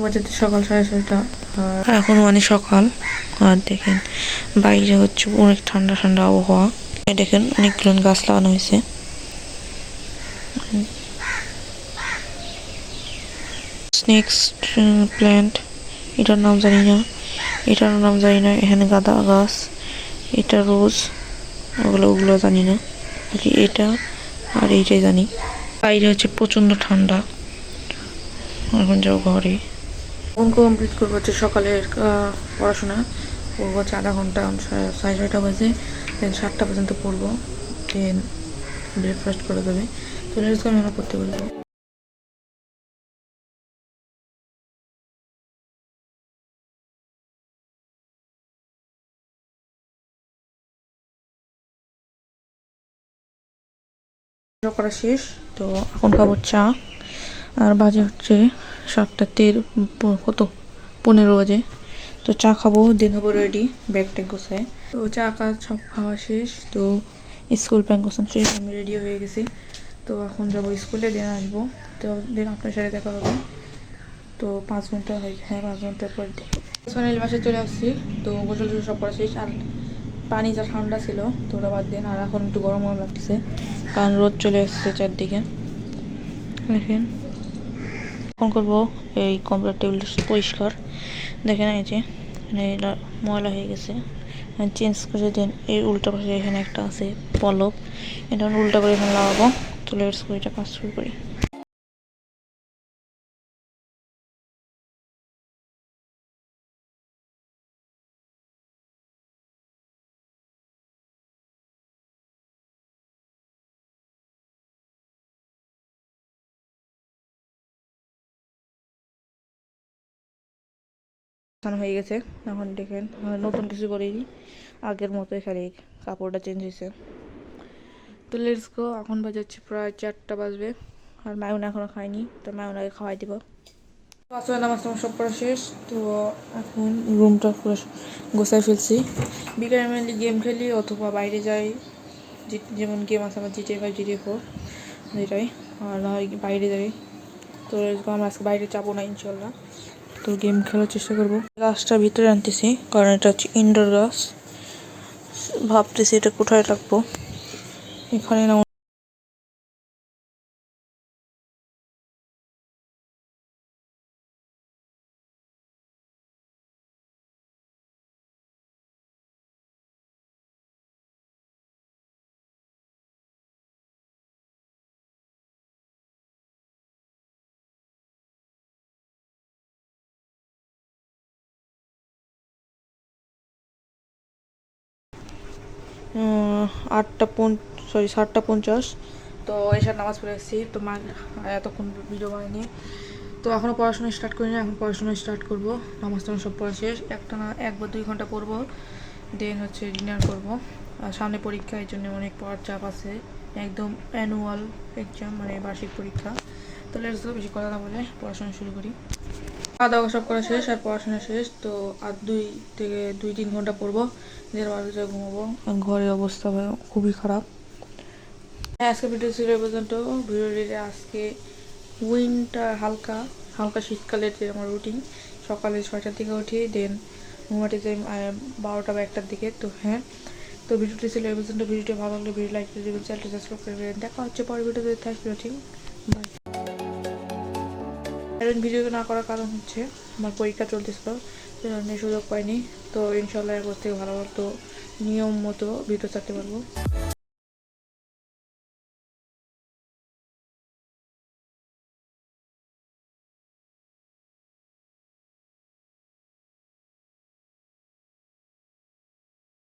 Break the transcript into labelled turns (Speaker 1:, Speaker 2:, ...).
Speaker 1: বাজে সকাল 6:30 আর এখন মানে সকাল। আর দেখেন বাইরে হচ্ছে অনেক ঠান্ডা ঠান্ডা আবহাওয়া। দেখেন অনেকগুলো গাছ লাগানো হয়েছে। স্নেক্স প্ল্যান্ট, এটার নাম জানি না, এখানে গাঁদা গাছ, এটা রোজ, ওগুলো জানি না, এটা আর এইটাই জানি। বাইরে হচ্ছে প্রচন্ড ঠান্ডা। এখন যাও ঘরে। এখন কমপ্লিট করবো হচ্ছে সকালের পড়াশোনা। পড়বো হচ্ছে আধা ঘন্টা, 6:30 বাজে, দেন 7টা পর্যন্ত পড়বো, দেন ব্রেকফাস্ট করে দেবে। তো আমি পড়তে বলবো। করা শেষ। তো এখন খাবো চা। আর বাজে হচ্ছে 7:13, 15 বাজে। তো চা খাবো, দিন হবো রেডি, ব্যাগ ট্যাগ গোছায়। তো চা কাজ সব খাওয়া শেষ। তো স্কুল ব্যাগ গোছানো শেষ, আমি রেডি হয়ে গেছি। তো এখন যাবো স্কুলে, দেন আসবো। তো দেন আপনার সাথে দেখা হবে। তো 5 ঘন্টা হয়, হ্যাঁ 5 ঘন্টার পর সোনালি বাসায় চলে আসছি। তো গোসল টোসল সব করা শেষ। আর পানি যা ঠান্ডা ছিল তো ওটা বাদ দেন। আর এখন একটু গরম গরম লাগতেছে, কারণ রোদ চলে আসছে চারদিকে। দেখেন এখন করবো এই কম্পিউটার টেবিলটা পরিষ্কার। দেখেন এই যে এটা ময়লা হয়ে গেছে, চেঞ্জ করে দেন। এই উল্টা পাশে এখানে একটা আছে পলক, এটা উল্টা করে এখানে লাগাবো। তো লেটস গো, এটা কাজ শুরু করি। হয়ে গেছে। এখন দেখেন নতুন কিছু করিনি, আগের মতোই, খালি কাপড়টা চেঞ্জ হয়েছে। তো লেটস গো, এখন বাজে হচ্ছে প্রায় 4টা বাজবে। আর মায়ুন এখনো খায়নি, তো মায়ুনাকে খাওয়াই দিব। আসলে নামাজ টামাজ সব করা শেষ। তো এখন রুমটা পুরো গোছায় ফেলছি। বিকালে মেনলি গেম খেলি অথবা বাইরে যাই, যেমন গেম আছে আমার GTA 5, GTA 4, যেটাই। আর না হয় বাইরে যাই। তো আমরা আজকে বাইরে যাবো না ইনশাল্লাহ। তো গেম খেলার চেষ্টা করবো। গাছটা ভিতরে আনতেছি কারণ এটা হচ্ছে ইনডোর গাছ। ভাবতেছি এটা কোথায় রাখবো, এখানে না। 7:50। তো এসব নামাজ পড়ে এসেছি। তো মা এতক্ষণ ভিডিও বানাইনি। তো এখনও পড়াশোনা স্টার্ট করিনি, এখন পড়াশোনা স্টার্ট করবো। নামাজ টামাজ সব পড়া শেষ। একটা না 1 বা 2 ঘন্টা পড়বো, দেন হচ্ছে ডিনার করবো। আর সামনে পরীক্ষা, এই জন্য অনেক পড়ার চাপ আছে। একদম অ্যানুয়াল এক্সাম, মানে বার্ষিক পরীক্ষা। তো লেটস গো, বেশি কথা না বলে পড়াশোনা শুরু করি। খাওয়া দাওয়া সব করা শেষ আর পড়াশোনা শেষ। তো আর 2 থেকে 2-3 ঘন্টা পড়বো, 1:30 ঘুমাবো। ঘরের অবস্থা খুবই খারাপ। হ্যাঁ, আজকে ভিডিও ছিল এই পর্যন্ত। ভিডিওটিতে আজকে উইন্টার, হালকা হালকা শীতকালের যে আমার রুটিন, সকালে 6টার দিকে উঠি, দেন ঘুমাতে যাই 12টা বা 1টার দিকে। তো হ্যাঁ, তো ভিডিওটি ছিল এই পর্যন্ত। ভিডিওটি ভালো লাগলে ভিডিও লাইক করে দেবেন, চ্যানেলটি সাবস্ক্রাইব করে দেবেন। দেখা হচ্ছে পরের ভিডিওতে। Thanks for watching, bye. এখন ভিডিও না করার কারণ হচ্ছে আমার পরীক্ষা চলতেছিল, সেই জন্য সুযোগ পাইনি। তো ইনশাল্লাহ এরপর থেকে ভালো মতো নিয়ম মতো ভিডিও ছাড়তে পারবো।